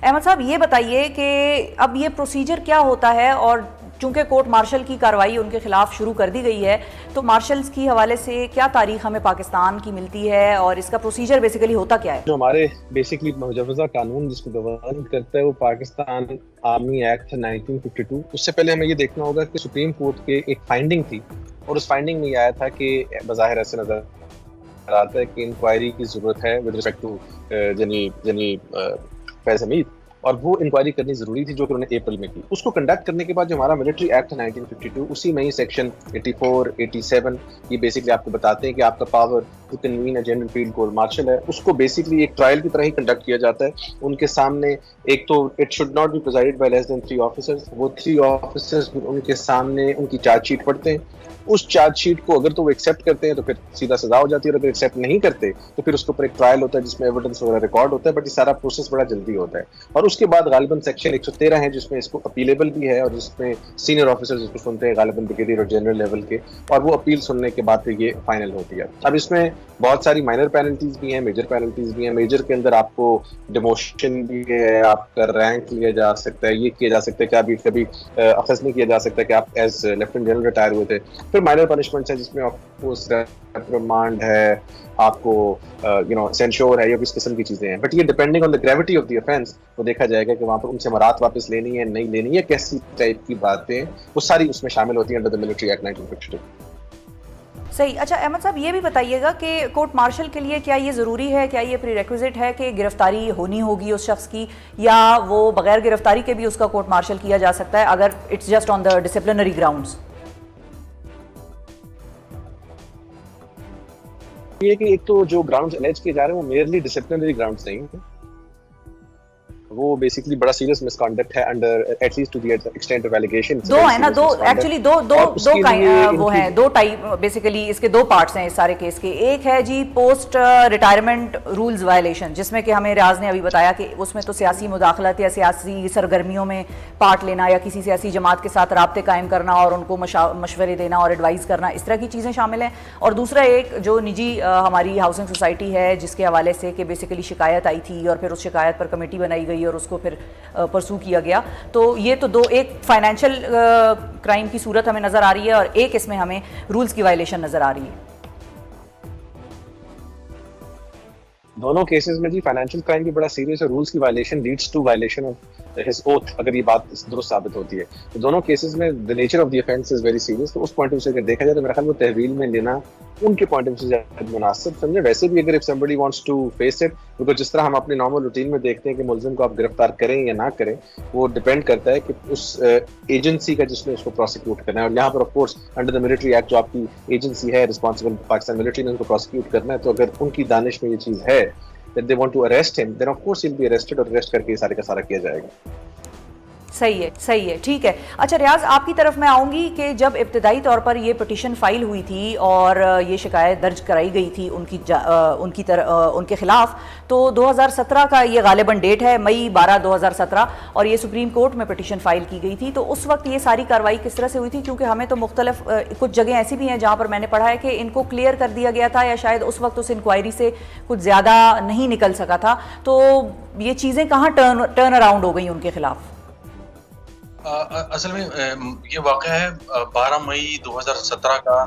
احمد صاحب یہ بتائیے کہ اب یہ پروسیجر کیا ہوتا ہے، اور چونکہ کورٹ مارشل کی کارروائی ان کے خلاف شروع کر دی گئی ہے تو مارشلز کی حوالے سے کیا تاریخ ہمیں پاکستان کی ملتی ہے اور اس کا پروسیجر بیسیکلی ہوتا کیا ہے؟ جو ہمارے بیسکلی مجوزہ قانون جس کو گورن کرتا ہے وہ پاکستان آرمی ایکٹ 1952. اس سے پہلے ہمیں یہ دیکھنا ہوگا کہ سپریم کورٹ کے ایک فائنڈنگ تھی، اور اس فائنڈنگ میں یہ آیا تھا کہ بظاہر ایسے نظر آتا ہے کہ انکوائری کی ضرورت ہے ود ریسپیکٹ ٹو جنی فیض حمید، اور وہ انکوائری کرنی ضروری تھی جو کہ انہوں نے اپریل میں کی. اس کو کنڈکٹ کرنے کے بعد جو ہمارا ملٹری ایکٹ 1952 اسی میں ہی سیکشن 84 87 یہ بیسکلی آپ کو بتاتے ہیں کہ آپ کا power to convene a general field court martial ہے. اس کو بیسکلی ایک ٹرائل کی طرح ہی کنڈکٹ کیا جاتا ہے. ان کے سامنے ایک تو it should not be presided by less than 3 officers. وہ 3 آفیسرز ان کے سامنے ان کی چارج شیٹ پڑھتے ہیں. اس چارج شیٹ کو اگر تو وہ ایکسیپٹ کرتے ہیں تو پھر سیدھا سزا ہو جاتی ہے، اور اگر ایکسیپٹ نہیں کرتے تو پھر اس کے اوپر ایک ٹرائل ہوتا ہے جس میں ایویڈنس وغیرہ ریکارڈ ہوتا ہے. بٹ یہ سارا پروسیس بڑا جلدی ہوتا ہے. اور اس کے بعد غالباً سیکشن 113 ہے جس میں اس کو اپیلیبل بھی ہے، اور جس میں سینئر آفیسرز اس کو سنتے ہیں غالباً بریگیڈیئر اور جنرل لیول کے، اور وہ اپیل سننے کے بعد پھر یہ فائنل ہوتی ہے. اب اس میں بہت ساری مائنر پینلٹیز بھی ہیں، میجر پینلٹیز بھی ہیں. میجر کے اندر آپ کو ڈیموشن بھی ہے، آپ کا رینک لیا جا سکتا ہے، یہ کیا جا سکتا ہے کہ ابھی کبھی اخذ نہیں کیا جا سکتا کہ آپ ایز لیفٹیننٹ جنرل ریٹائر ہوئے تھے. پھر مائنر پنشمنٹس ہیں جس میں آپ کو ریپریمانڈ ہے، آپ کو سینشور ہے، یا کس قسم کی چیزیں ہیں. بٹ یہ depending on the gravity of the offence وہ دیکھا جائے گا کہ وہاں پر ان سے مراد واپس لینی ہے نہیں لینی ہے، کیسی ٹائپ کی باتیں وہ ساری اس میں شامل ہوتی ہیں انڈر دا ملٹری ایکٹ 1952. صحیح. اچھا احمد صاحب یہ بھی بتائیے گا کہ کورٹ مارشل کے لیے کیا یہ ضروری ہے، کیا یہ پری ریکوزٹ ہے کہ گرفتاری ہونی ہوگی اس شخص کی، یا وہ بغیر گرفتاری کے بھی اس کا کورٹ مارشل کیا جا سکتا ہے اگر it's just on the disciplinary grounds? یہ کہ ایک تو جو گراؤنڈز الیج کیے جا رہے ہیں وہ میئرلی ڈسپلنری گراؤنڈز نہیں ہیں، وہ بیسکلی بڑا سیریس مس کنڈکٹ ہے under at least to the extent of allegation. دو ہے نا، دو ایکچولی دو وہ ہیں، دو ٹائپ بیسیکلی اس کے دو پارٹس ہیں اس سارے کیس کے. ایک ہے جی پوسٹ ریٹائرمنٹ رولز وائلیشن، جس میں کہ ہمیں ریاض نے ابھی بتایا کہ اس میں تو سیاسی مداخلت یا سیاسی سرگرمیوں میں پارٹ لینا یا کسی سیاسی جماعت کے ساتھ رابطے قائم کرنا اور ان کو مشورے دینا اور ایڈوائز کرنا، اس طرح کی چیزیں شامل ہیں. اور دوسرا ایک جو نجی ہماری ہاؤسنگ سوسائٹی ہے جس کے حوالے سے کہ بیسیکلی شکایت آئی تھی اور پھر اس شکایت پر کمیٹی بنائی گئی اور اس کو پھر پرسو کیا گیا. تو یہ تو دو، ایک فائنینشیل کرائم کی صورت ہمیں نظر آ رہی ہے اور ایک اس میں ہمیں رولز کی وائلیشن نظر آ رہی ہے. دونوں کیسز میں جی فائنینشیل کرائم بھی بڑا سیریس ہے، رولز کی violation leads to violation of his oath اگر یہ بات درست ثابت ہوتی ہے. تو دونوں کیسز میں the nature of the offence is very serious. تو اس پوائنٹ آف ویو سے اگر دیکھا جائے تو میرا خیال وہ تحویل میں لینا ان کے پوائنٹ آف ویو سے زیادہ مناسب سمجھے. ویسے بھی اگر if somebody wants to face it، کیونکہ جس طرح ہم اپنے نارمل روٹین میں دیکھتے ہیں کہ ملزم کو آپ گرفتار کریں یا نہ کریں وہ ڈیپینڈ کرتا ہے کہ اس ایجنسی کا جس نے اس کو پروسیکیوٹ کرنا ہے. اور یہاں پر of course under the military act جو آپ کی ایجنسی ہے رسپانسبل پاکستان ملٹری نے ان کو پروسیکیوٹ کرنا ہے، تو اگر ان کی دانش میں یہ چیز ہے that they want to arrest him, then of course he'll be arrested اور arrest کر کے سارے کا سارا کیا جائے گا. صحیح ہے، ٹھیک ہے. اچھا ریاض آپ کی طرف میں آؤں گی کہ جب ابتدائی طور پر یہ پٹیشن فائل ہوئی تھی اور یہ شکایت درج کرائی گئی تھی ان کے خلاف، تو 2017 کا یہ غالباً ڈیٹ ہے، مئی 12 2017، اور یہ سپریم کورٹ میں پٹیشن فائل کی گئی تھی. تو اس وقت یہ ساری کارروائی کس طرح سے ہوئی تھی؟ کیونکہ ہمیں تو مختلف کچھ جگہیں ایسی بھی ہیں جہاں پر میں نے پڑھا ہے کہ ان کو کلیئر کر دیا گیا تھا یا شاید اس وقت اس انکوائری سے کچھ زیادہ نہیں نکل سکا تھا. تو یہ چیزیں کہاں ٹرن اراؤنڈ ہو گئی ان کے خلاف؟ اصل میں یہ واقعہ ہے 12 مئی 2017 کا.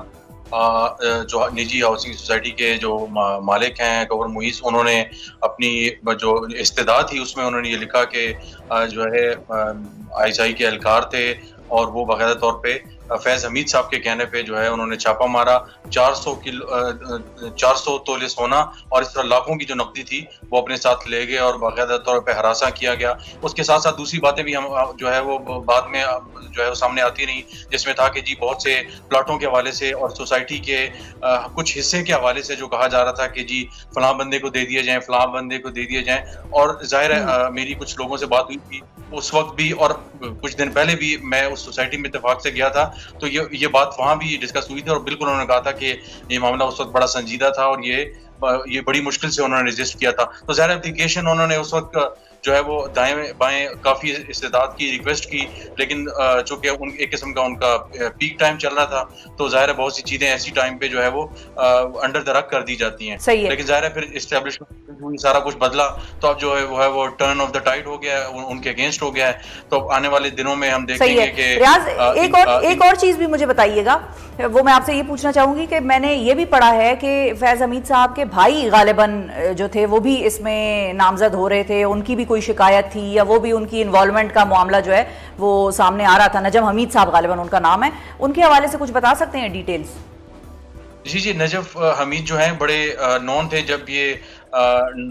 جو نجی ہاؤسنگ سوسائٹی کے جو مالک ہیں گورنر معیز، انہوں نے اپنی جو استدعا تھی اس میں انہوں نے یہ لکھا کہ جو ہے ISI کے اہلکار تھے اور وہ باقاعدہ طور پہ فیض حمید صاحب کے کہنے پہ جو ہے انہوں نے چھاپا مارا. 400 تولے سونا اور اس طرح لاکھوں کی جو نقدی تھی وہ اپنے ساتھ لے گئے اور باقاعدہ طور پہ ہراساں کیا گیا. اس کے ساتھ ساتھ دوسری باتیں بھی ہم جو ہے وہ بعد میں جو ہے وہ سامنے آتی رہی، جس میں تھا کہ جی بہت سے پلاٹوں کے حوالے سے اور سوسائٹی کے کچھ حصے کے حوالے سے جو کہا جا رہا تھا کہ جی فلاں بندے کو دے دیے جائیں، فلاں بندے کو دے دیے جائیں. اور ظاہر ہے میری کچھ لوگوں سے بات ہوئی تھی اس وقت بھی اور کچھ دن پہلے بھی، میں اس سوسائٹی میں اتفاق سے گیا تھا تو یہ بات وہاں بھی ڈسکس ہوئی تھی اور بالکل انہوں نے کہا تھا کہ یہ معاملہ اس وقت بڑا سنجیدہ تھا اور یہ بڑی مشکل سے انہوں نے رجسٹ کیا تھا. تو ظاہر اپلیکیشن انہوں نے اس وقت جو ہے وہ دائیں بائیں کافی استداد کی ریکویسٹ کی، لیکن چونکہ ایک قسم کا ان کا پیک ٹائم چل رہا تھا تو ظاہر ہے بہت سی چیزیں ایسی ٹائم پہ جو ہے وہ انڈر دا رگ کر دی جاتی ہیں، لیکن ظاہر ہے پھر اسٹیبلشمنٹ ہوئی، سارا کچھ بدلا، تو اب جو ہے وہ ٹرن آف دا ٹائڈ ہو گیا ہے، ان کے اگینسٹ ہو گیا ہے. تو اب آنے والے دنوں میں ہم دیکھیں گے کہ ریاض ایک اور چیز بھی مجھے بتائیے گا، وہ میں آپ سے یہ پوچھنا چاہوں گی کہ میں نے یہ بھی پڑھا ہے کہ فیض حمید صاحب کے بھائی غالباً جو تھے وہ بھی اس میں نامزد ہو رہے تھے، ان کی بھی کوئی شکایت تھی یا وہ بھی ان کی انوالومنٹ کا معاملہ جو ہے وہ سامنے آ رہا تھا. نجم حمید صاحب غالباً ان کا نام ہے، ان کے حوالے سے کچھ بتا سکتے ہیں ڈیٹیلز؟ جی نجف حمید جو ہیں بڑے نون تھے جب یہ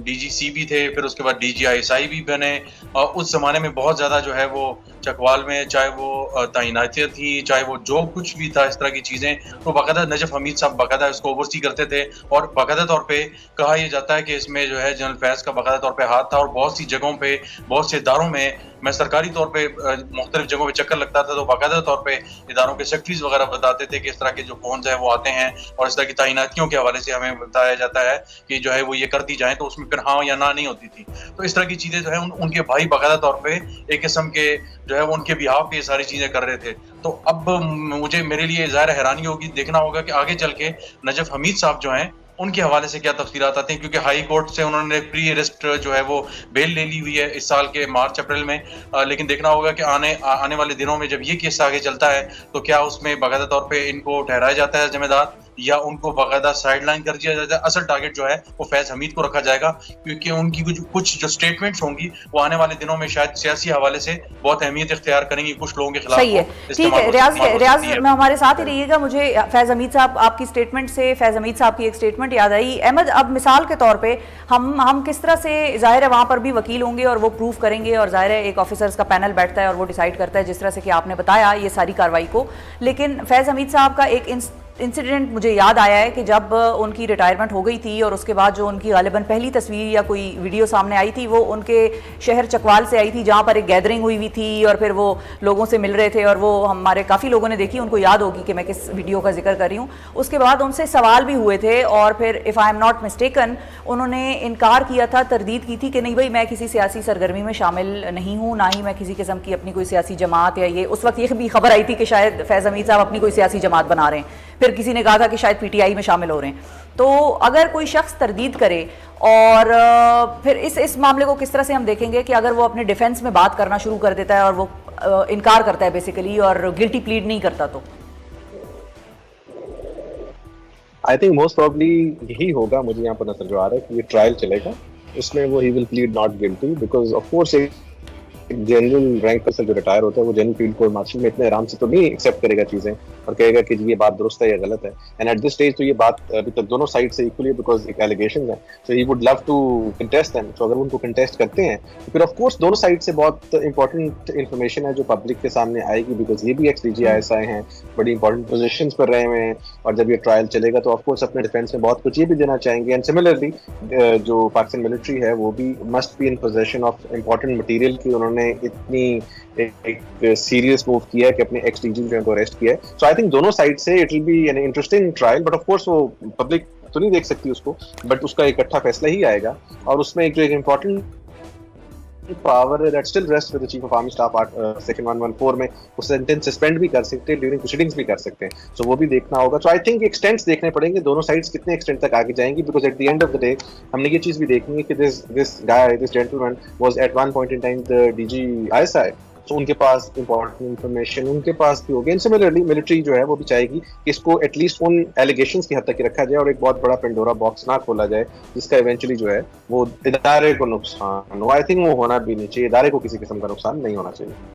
ڈی جی سی بھی تھے، پھر اس کے بعد ڈی جی آئی ایس آئی بھی بنے، اور اس زمانے میں بہت زیادہ جو ہے وہ چکوال میں چاہے وہ تعیناتیں تھیں، چاہے وہ جو کچھ بھی تھا اس طرح کی چیزیں، تو باقاعدہ نجف حمید صاحب باقاعدہ اس کو اوورسی کرتے تھے، اور باقاعدہ طور پہ کہا یہ جاتا ہے کہ اس میں جو ہے جنرل فیض کا باقاعدہ طور پہ ہاتھ تھا، اور بہت سی جگہوں پہ بہت سے اداروں میں میں سرکاری طور پہ مختلف جگہوں پہ چکر لگتا تھا تو باقاعدہ طور پہ اداروں کے سیکرٹریز وغیرہ بتاتے تھے کہ اس طرح کے جو فونز ہیں وہ آتے ہیں، اور اس طرح کی تعیناتیوں کے حوالے سے ہمیں بتایا جاتا ہے کہ جو ہے وہ یہ کر دی جائیں، تو اس میں پھر ہاں یا نہ نہیں ہوتی تھی. تو اس طرح کی چیزیں جو ہے ان کے بھائی باقاعدہ طور پہ ایک قسم کے جو ہے وہ ان کے بیہاف پہ یہ ساری چیزیں کر رہے تھے. تو اب میرے لیے ظاہر حیرانی ہوگی، دیکھنا ہوگا کہ آگے چل کے نجف حمید صاحب جو ہیں ان کے حوالے سے کیا تفصیلات آتے ہیں، کیونکہ ہائی کورٹ سے انہوں نے پری ارسٹ جو ہے وہ بیل لے لی ہوئی ہے اس سال کے مارچ اپریل میں، لیکن دیکھنا ہوگا کہ آنے والے دنوں میں جب یہ کیس آگے چلتا ہے تو کیا اس میں باقاعدہ طور پہ ان کو ٹھہرایا جاتا ہے ذمہ دار یا ان کو باقاعدہ سائڈ لائن کر دیا جاتا ہے. اصل ٹارگٹ جو ہے وہ فیض حمید کو رکھا جائے گا، کیونکہ ان کی کچھ جو سٹیٹمنٹس ہوں گی وہ آنے والے دنوں میں شاید سیاسی حوالے سے بہت احمیت اختیار کریں گی، کچھ لوگوں کے خلاف. صحیح ہے، ٹھیک ہے ریاض میں ہمارے ساتھ ہی رہیے گا. مجھے فیض حمید صاحب آپ کی سٹیٹمنٹ سے فیض حمید صاحب کی ایک سٹیٹمنٹ یاد آئی. احمد، اب مثال کے طور پہ ہم کس طرح سے، ظاہر ہے وہاں پر بھی وکیل ہوں گے اور وہ پروف کریں گے، اور ظاہر ہے ایک آفیسرز کا پینل بیٹھتا ہے اور وہ ڈیسائیڈ کرتا ہے جس طرح سے کہ آپ نے بتایا یہ ساری کارروائی کو. لیکن فیض حمید صاحب کا ایک انسیڈنٹ مجھے یاد آیا ہے کہ جب ان کی ریٹائرمنٹ ہو گئی تھی اور اس کے بعد جو ان کی غالباً پہلی تصویر یا کوئی ویڈیو سامنے آئی تھی وہ ان کے شہر چکوال سے آئی تھی، جہاں پر ایک گیدرنگ ہوئی ہوئی تھی اور پھر وہ لوگوں سے مل رہے تھے، اور وہ ہمارے کافی لوگوں نے دیکھی، ان کو یاد ہوگی کہ میں کس ویڈیو کا ذکر کر رہی ہوں. اس کے بعد ان سے سوال بھی ہوئے تھے اور پھر if I am not mistaken انہوں نے انکار کیا تھا، تردید کی تھی کہ نہیں بھائی میں کسی سیاسی سرگرمی میں شامل نہیں ہوں، نہ ہی میں کسی قسم کی اپنی کوئی سیاسی جماعت، یا یہ اس وقت یہ بھی خبر آئی تھی کہ شاید فیض حمید صاحب اپنی کوئی سیاسی جماعت بنا رہے ہیں، پھر کسی نے کہا تھا کہ شاید پی ٹی آئی میں شامل ہو رہے ہیں. تو اگر کوئی شخص تردید کرے اور پھر اس معاملے کو کس طرح سے ہم دیکھیں گے کہ اگر وہ اپنے ڈیفنس میں بات کرنا شروع کر دیتا ہے اور وہ انکار کرتا ہے بیسیکلی اور گلٹی پلیڈ نہیں کرتا، تو آئی تھنک موسٹ پروبلی یہی ہوگا. مجھے یہاں پر نظر جو آ رہا ہے کہ یہ ٹرائل چلے گا، اس میں وہ he will plead not guilty, because of course general rank پر سے جو ریٹائر ہوتا ہے وہ جنرل فیلڈ کورٹ مارشل میں اتنے آرام سے تو نہیں ایکسیپٹ کرے گا چیزیں اور کہے گا کہ یہ بات درست ہے یا غلط ہے. اینڈ ایٹ دس اسٹیج تو یہ بات ابھی تک دونوں سائڈ سے ایکولی ہے، بیکاز ایک ایلیگیشنز ہیں، so he would love to contest them. So اگر ان کو کنٹیسٹ کرتے ہیں تو پھر آف کورس دونوں سائڈ سے بہت امپورٹنٹ انفارمیشن ہے جو پبلک کے سامنے آئے گی، بیکاز یہ بھی ex D G I S I ہیں، بڑی امپورٹنٹ پوزیشنز پر رہے ہوئے ہیں، اور جب یہ ٹرائل چلے گا تو آف کورس اپنے ڈیفینس میں بہت کچھ یہ بھی دینا چاہیں گے. اینڈ سملرلی جو پاکستان ملٹری ہے وہ بھی must be in position of important material کی انہوں نے اتنی ایک سیریس موو کیا ہے کہ اپنے ایکس ڈی جی کو اریسٹ کیا ہے. سو آئی تھنک دونوں سائڈ سے it will be an interesting trial, but of course وہ پبلک تو نہیں دیکھ سکتی اس کو، بٹ اس کا ایک اکٹھا فیصلہ ہی آئے گا. اور اس میں ایک جو ایک important power that still rests with the chief of army staff section 114 میں اس سینٹنس سسپینڈ بھی کر سکتے ہیں، ڈیورنگ پروسیڈنگز بھی کر سکتے ہیں. سو وہ بھی دیکھنا ہوگا. سو آئی تھنک ایکسٹینٹس دیکھنے پڑیں گے، دونوں سائڈس کتنے ایکسٹینٹ تک آگے جائیں گی، because at the end of the day ہم نے یہ چیز بھی دیکھنی ہے کہ this gentleman was at one point in time the D G I S I. تو ان کے پاس امپورٹنٹ انفارمیشن ان کے پاس بھی ہوگی. سملرلی ملٹری جو ہے وہ بھی چاہے گی کہ اس کو ایٹ لیسٹ ان ایلیگیشنز کی حد تک رکھا جائے اور ایک بہت بڑا پینڈورا باکس نہ کھولا جائے جس کا ایونچولی جو ہے وہ ادارے کو نقصان ہو. آئی تھنک وہ ہونا بھی نہیں چاہیے، ادارے کو کسی قسم کا نقصان نہیں ہونا چاہیے.